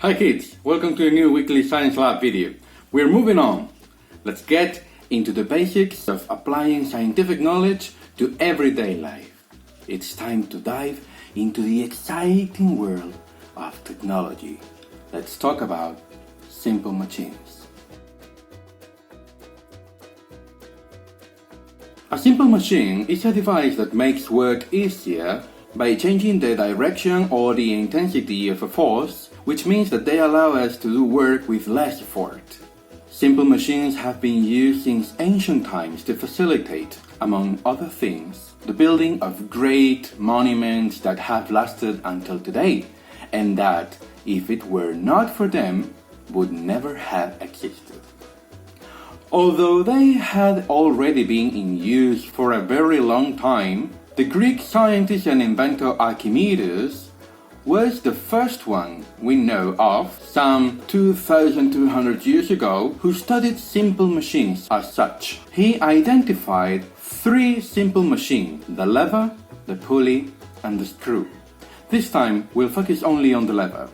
Hi kids, welcome to a new weekly science lab video. We're moving on. Let's get into the basics of applying scientific knowledge to everyday life. It's time to dive into the exciting world of technology. Let's talk about simple machines. A simple machine is a device that makes work easier by changing the direction or the intensity of a force, which means that they allow us to do work with less effort. Simple machines have been used since ancient times to facilitate, among other things, the building of great monuments that have lasted until today, and that, if it were not for them, would never have existed. Although they had already been in use for a very long time, the Greek scientist and inventor Archimedes was the first one we know of, some 2,200 years ago, who studied simple machines as such. He identified three simple machines: the lever, the pulley, and the screw. This time we'll focus only on the lever.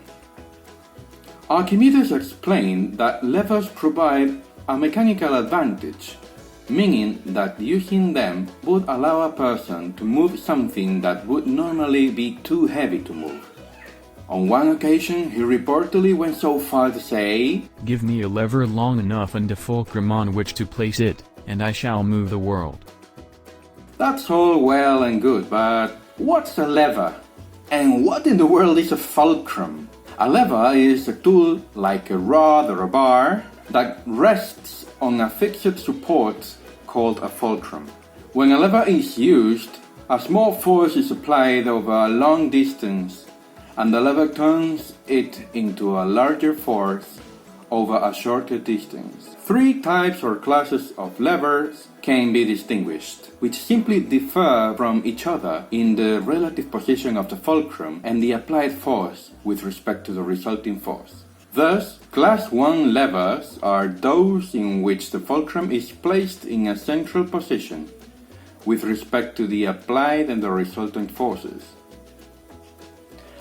Archimedes explained that levers provide a mechanical advantage, meaning that using them would allow a person to move something that would normally be too heavy to move. On one occasion, he reportedly went so far to say, "Give me a lever long enough and a fulcrum on which to place it, and I shall move the world." That's all well and good, but what's a lever? And what in the world is a fulcrum? A lever is a tool like a rod or a bar that rests on a fixed support called a fulcrum. When a lever is used, a small force is applied over a long distance, and the lever turns it into a larger force over a shorter distance. Three types or classes of levers can be distinguished, which simply differ from each other in the relative position of the fulcrum and the applied force with respect to the resulting force. Thus, Class 1 levers are those in which the fulcrum is placed in a central position with respect to the applied and the resultant forces.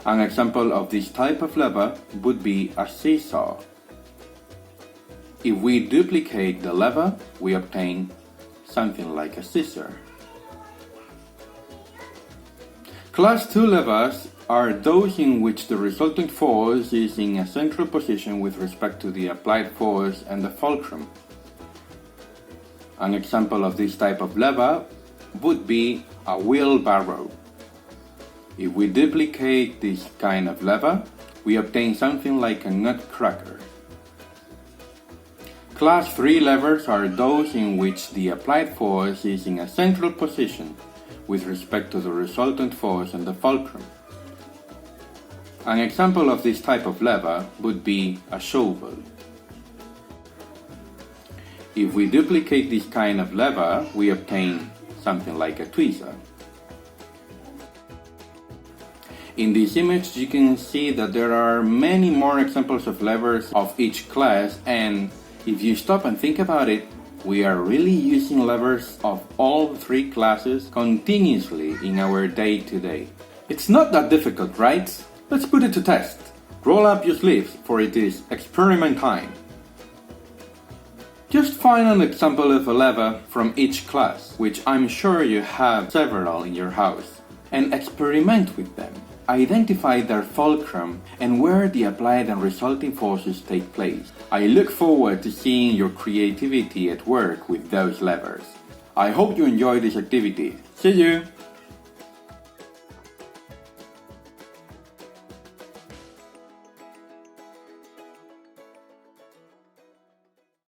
An example of this type of lever would be a seesaw. If we duplicate the lever, we obtain something like a scissor. Class 2 levers are those in which the resultant force is in a central position with respect to the applied force and the fulcrum. An example of this type of lever would be a wheelbarrow. If we duplicate this kind of lever, we obtain something like a nutcracker. Class 3 levers are those in which the applied force is in a central position with respect to the resultant force and the fulcrum. An example of this type of lever would be a shovel. If we duplicate this kind of lever, we obtain something like a tweezer. In this image, you can see that there are many more examples of levers of each class, and if you stop and think about it, we are really using levers of all three classes continuously in our day-to-day. It's not that difficult, right? Let's put it to test. Roll up your sleeves, for it is experiment time. Just find an example of a lever from each class, which I'm sure you have several in your house, and experiment with them. Identify their fulcrum and where the applied and resulting forces take place. I look forward to seeing your creativity at work with those levers. I hope you enjoy this activity. See you!